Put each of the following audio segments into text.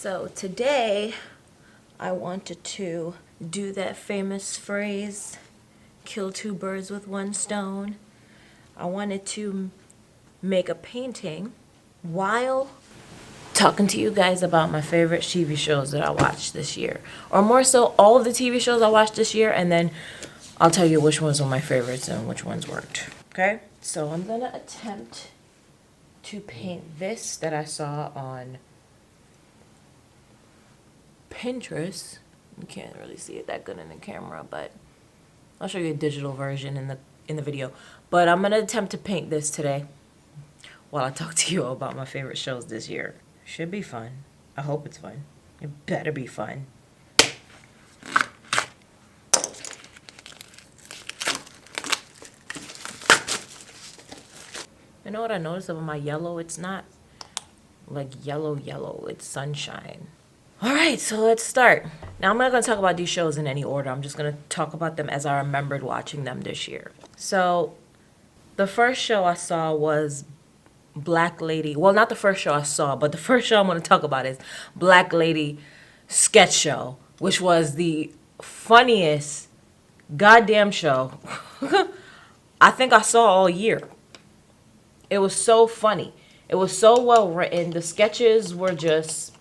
So today I wanted to do that famous phrase, kill two birds with one stone. I wanted to make a painting while talking to you guys about my favorite TV shows that I watched this year. Or more so, all of the TV shows I watched this year, and then I'll tell you which ones were my favorites and which ones weren't. Okay? So I'm gonna attempt to paint this that I saw on Pinterest. You can't really see it that good in the camera, but I'll show you a digital version in the video. But I'm gonna attempt to paint this today while I talk to you about my favorite shows this year. Should be fun. I hope it's fun. It better be fun. You know what I noticed about my yellow? It's not like yellow, it's sunshine. All right, so let's start. Now, I'm not going to talk about these shows in any order. I'm just going to talk about them as I remembered watching them this year. So, the first show I saw was Black Lady. Well, not the first show I saw, but the first show I'm going to talk about is Black Lady Sketch Show, which was the funniest goddamn show I think I saw all year. It was so funny. It was so well written. The sketches were just,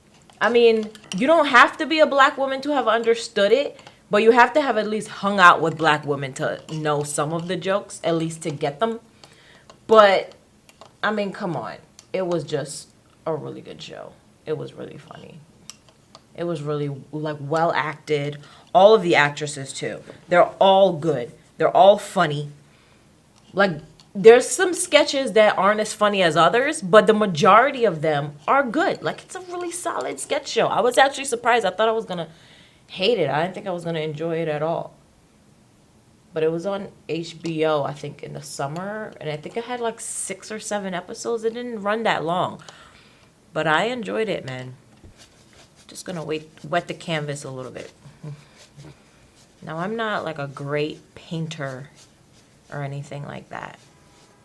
I mean, you don't have to be a black woman to have understood it, but you have to have at least hung out with black women to know some of the jokes, at least to get them. But, I mean, come on. It was just a really good show. It was really funny. It was really, like, well acted. All of the actresses, too. They're all good. They're all funny. Like, there's some sketches that aren't as funny as others, but the majority of them are good. Like, it's a really solid sketch show. I was actually surprised. I thought I was going to hate it. I didn't think I was going to enjoy it at all. But it was on HBO, I think, in the summer. And I think it had like 6 or 7 episodes. It didn't run that long. But I enjoyed it, man. Just going to wet the canvas a little bit. Now, I'm not like a great painter or anything like that.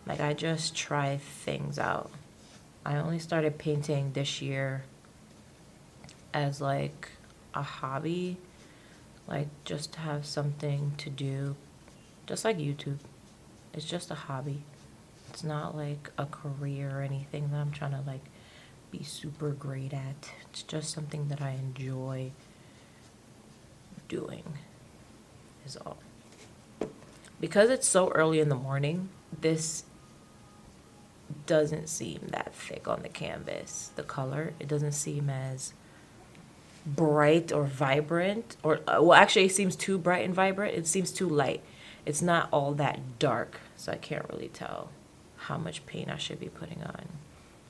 Like, I just try things out. I only started painting this year as, like, a hobby. Like, just to have something to do. Just like YouTube. It's just a hobby. It's not, like, a career or anything that I'm trying to, like, be super great at. It's just something that I enjoy doing is all. Because it's so early in the morning, this doesn't seem that thick on the canvas. The color, it doesn't seem as bright or vibrant. Or, well, actually, it seems too bright and vibrant. It seems too light. It's not all that dark, so I can't really tell how much paint I should be putting on.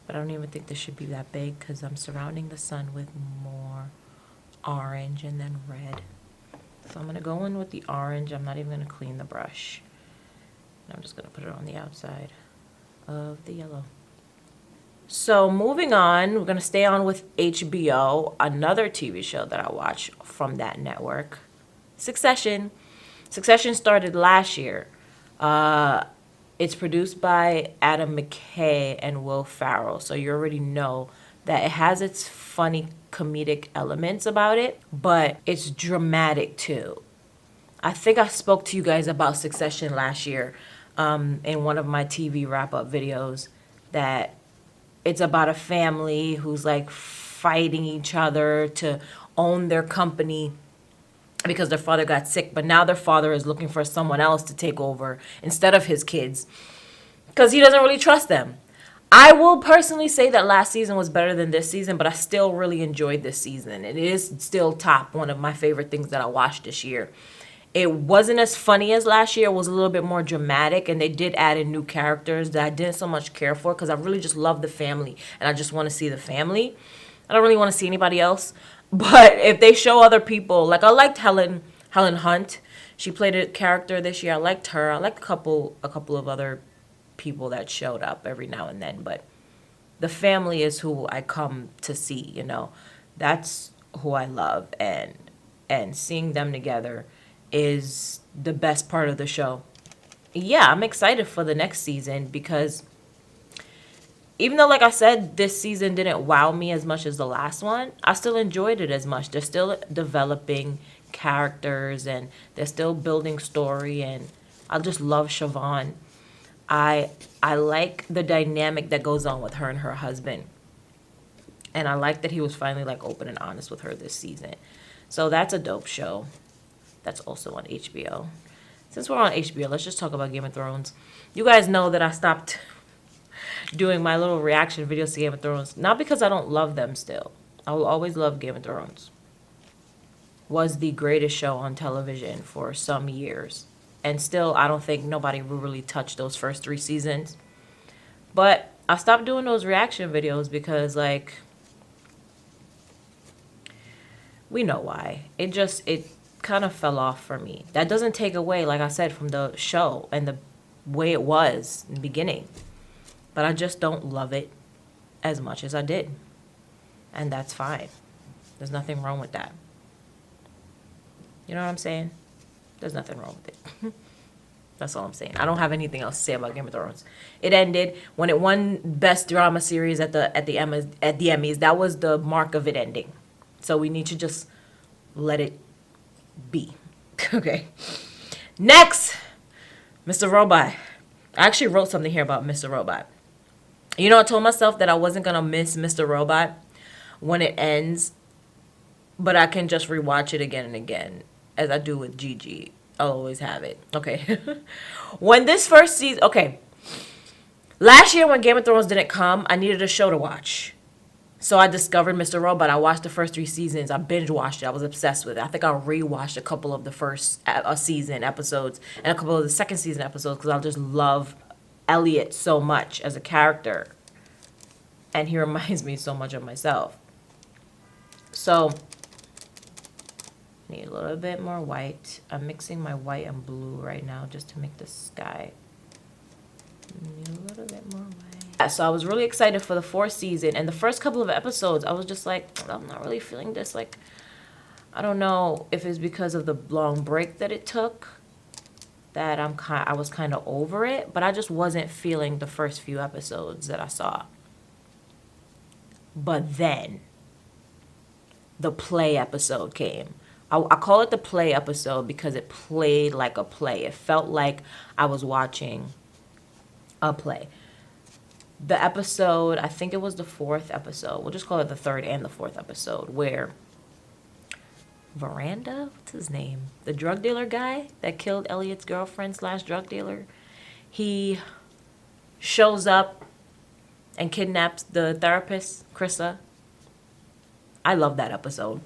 But I don't even think this should be that big because I'm surrounding the sun with more orange and then red. So I'm going to go in with the orange. I'm not even going to clean the brush. I'm just going to put it on the outside of the yellow. So moving on, we're going to stay on with HBO, another TV show that I watch from that network, Succession. Succession started last year. It's produced by Adam McKay and Will Ferrell, so you already know that it has its funny comedic elements about it, but it's dramatic too. I think I spoke to you guys about Succession last year in one of my TV wrap-up videos, that it's about a family who's like fighting each other to own their company because their father got sick, but now their father is looking for someone else to take over instead of his kids because he doesn't really trust them. I will personally say that last season was better than this season, but I still really enjoyed this season. It is still top one of my favorite things that I watched this year. It wasn't as funny as last year. It was a little bit more dramatic, and they did add in new characters that I didn't so much care for because I really just love the family, and I just want to see the family. I don't really want to see anybody else. But if they show other people, like I liked Helen Hunt. She played a character this year. I liked her. I liked a couple of other people that showed up every now and then, but the family is who I come to see, you know. That's who I love, and seeing them together is the best part of the show. Yeah, I'm excited for the next season because even though, like I said, this season didn't wow me as much as the last one, I still enjoyed it as much. They're still developing characters and they're still building story, and I just love Siobhan. I I like the dynamic that goes on with her and her husband. And I like that he was finally like open and honest with her this season. So that's a dope show. That's also on HBO. Since we're on HBO, let's just talk about Game of Thrones. You guys know that I stopped doing my little reaction videos to Game of Thrones. Not because I don't love them still. I will always love Game of Thrones. Was the greatest show on television for some years. And still, I don't think nobody really touched those first 3 seasons. But I stopped doing those reaction videos because, like, we know why. It kind of fell off for me. That doesn't take away, like I said, from the show and the way it was in the beginning. But I just don't love it as much as I did. And that's fine. There's nothing wrong with that. You know what I'm saying? There's nothing wrong with it. That's all I'm saying. I don't have anything else to say about Game of Thrones. It ended when it won Best Drama Series at the Emmys. That was the mark of it ending. So we need to just let it be. Okay. Next, Mr. Robot. I actually wrote something here about Mr. Robot. You know, I told myself that I wasn't going to miss Mr. Robot when it ends, but I can just rewatch it again and again, as I do with Gigi. I'll always have it. Okay. When this first season, okay. Last year when Game of Thrones didn't come, I needed a show to watch. So I discovered Mr. Robot. I watched the first 3 seasons. I binge watched it. I was obsessed with it. I think I rewatched a couple of the first season episodes and a couple of the second season episodes because I just love Elliot so much as a character. And he reminds me so much of myself. So, need a little bit more white. I'm mixing my white and blue right now just to make the sky. Need a little bit more white. So I was really excited for the 4th season, and the first couple of episodes, I was just like, I'm not really feeling this. Like, I don't know if it's because of the long break that it took that I was kind of over it, but I just wasn't feeling the first few episodes that I saw. But then the play episode came. I call it the play episode because it played like a play. It felt like I was watching a play. The episode, I think it was the 4th episode. We'll just call it the 3rd and the 4th episode, where Veranda, what's his name? The drug dealer guy that killed Elliot's girlfriend / drug dealer. He shows up and kidnaps the therapist, Krista. I love that episode.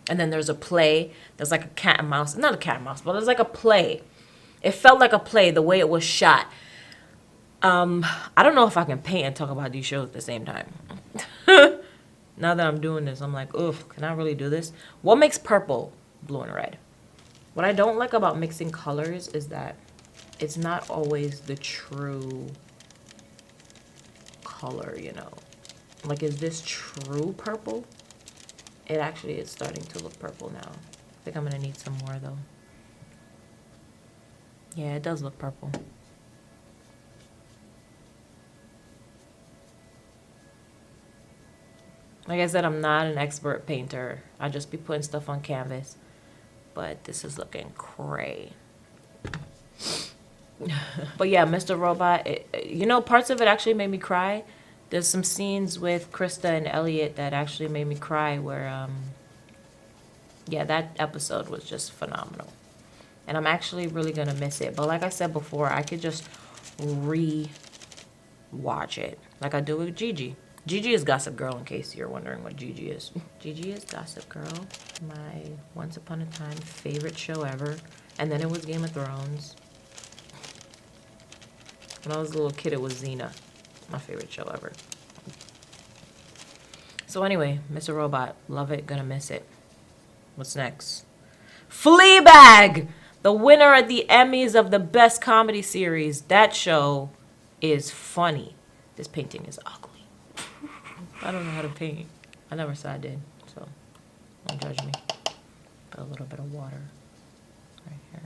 And then there's a play. There's like a cat and mouse. Not a cat and mouse, but there's like a play. It felt like a play, the way it was shot. I don't know if I can paint and talk about these shows at the same time. Now that I'm doing this, I'm like, oof, can I really do this? What makes purple blue and red? What I don't like about mixing colors is that it's not always the true color, you know. Like, is this true purple? It actually is starting to look purple now. I think I'm going to need some more, though. Yeah, it does look purple. Like I said, I'm not an expert painter. I just be putting stuff on canvas. But this is looking cray. But yeah, Mr. Robot, you know, parts of it actually made me cry. There's some scenes with Krista and Elliot that actually made me cry where, yeah, that episode was just phenomenal. And I'm actually really going to miss it. But like I said before, I could just re-watch it like I do with Gigi. Gigi is Gossip Girl, in case you're wondering what Gigi is. Gigi is Gossip Girl, my once upon a time favorite show ever. And then it was Game of Thrones. When I was a little kid, it was Xena, my favorite show ever. So anyway, Mr. Robot, love it, gonna miss it. What's next? Fleabag! The winner at the Emmys of the Best Comedy Series. That show is funny. This painting is ugly. I don't know how to paint. I never said I did, so don't judge me. Put a little bit of water right here.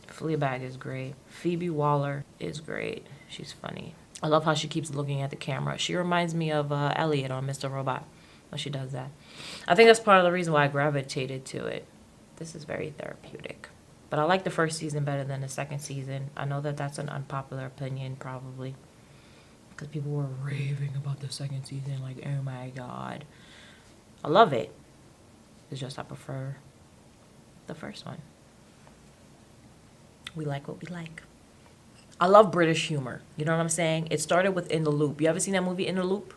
Fleabag is great. Phoebe Waller is great. She's funny. I love how she keeps looking at the camera. She reminds me of Elliot on Mr. Robot when she does that. I think that's part of the reason why I gravitated to it. This is very therapeutic. But I like the first season better than the second season. I know that that's an unpopular opinion, probably. Because people were raving about the second season. Like, oh my god. I love it. It's just I prefer the first one. We like what we like. I love British humor. You know what I'm saying? It started with In the Loop. You ever seen that movie, In the Loop?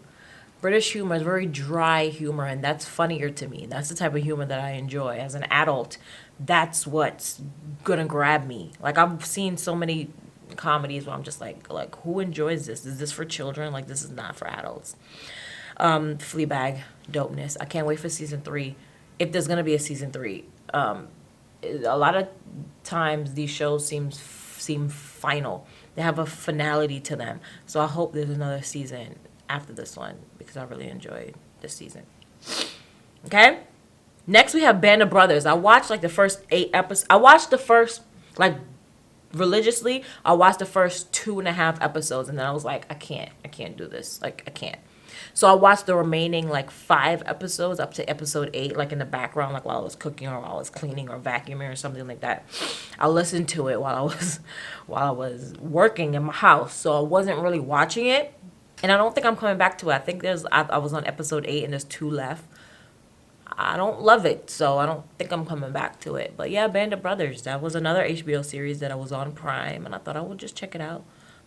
British humor is very dry humor, and that's funnier to me. That's the type of humor that I enjoy. As an adult, that's what's gonna grab me. Like, I've seen so many comedies where I'm just like, who enjoys this? Is this for children? Like, this is not for adults. Fleabag, dopeness. I can't wait for season 3. If there's gonna be a season 3. A lot of times these shows seem final. They have a finality to them. So I hope there's another season after this one because I really enjoyed this season. Okay? Next we have Band of Brothers. I watched like the first 8 episodes. I watched the first, like, religiously. I watched the first 2.5 episodes and then I was like, I can't do this. Like, I can't. So I watched the remaining like 5 episodes up to episode 8, like in the background, like while I was cooking or while I was cleaning or vacuuming or something like that. I listened to it while I was working in my house. So I wasn't really watching it. And I don't think I'm coming back to it. I think I was on episode 8 and there's 2 left. I don't love it, so I don't think I'm coming back to it. But yeah, Band of Brothers. That was another HBO series that I was on Prime, and I thought I would just check it out.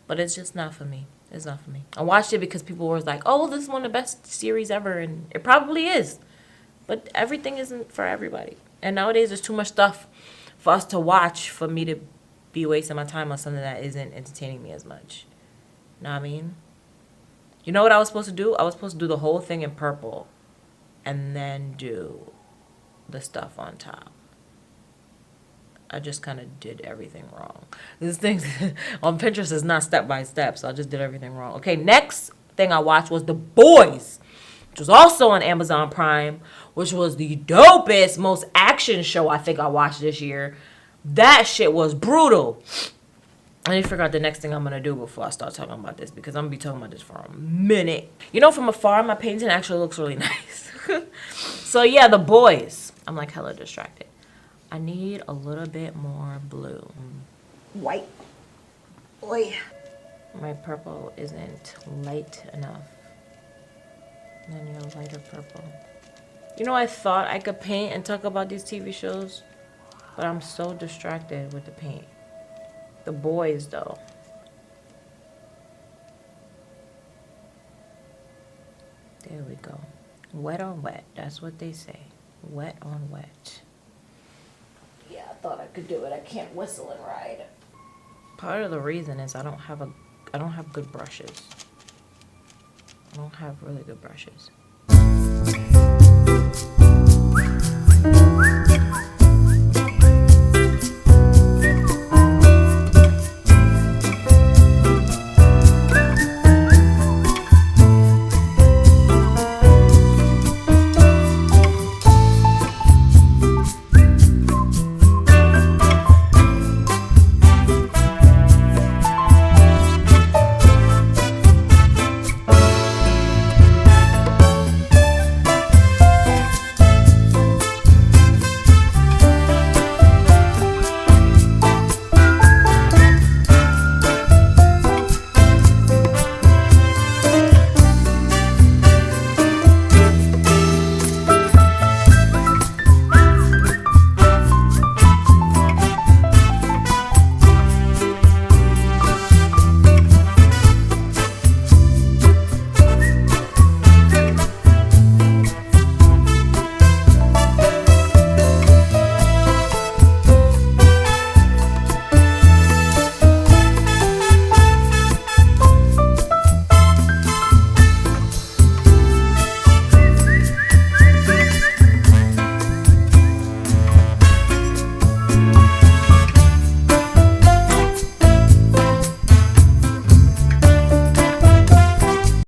But it's just not for me. It's not for me. I watched it because people were like, oh, this is one of the best series ever, and it probably is. But everything isn't for everybody. And nowadays there's too much stuff for us to watch for me to be wasting my time on something that isn't entertaining me as much. Know what I mean? You know what I was supposed to do? I was supposed to do the whole thing in purple and then do the stuff on top. I just kind of did everything wrong. This thing on Pinterest is not step by step, so I just did everything wrong. Okay, next thing I watched was The Boys, which was also on Amazon Prime, which was the dopest, most action show I think I watched this year. That shit was brutal. I need to figure out the next thing I'm going to do before I start talking about this, because I'm going to be talking about this for a minute. You know, from afar, my painting actually looks really nice. So yeah, The Boys. I'm like hella distracted. I need a little bit more blue. White. Oi. My purple isn't light enough. I need a lighter purple. You know, I thought I could paint and talk about these TV shows, but I'm so distracted with the paint. The Boys, though. There we go. Wet on wet. That's what they say. Wet on wet. Yeah, I thought I could do it. I can't whistle and ride. Part of the reason is I don't have good brushes. I don't have really good brushes.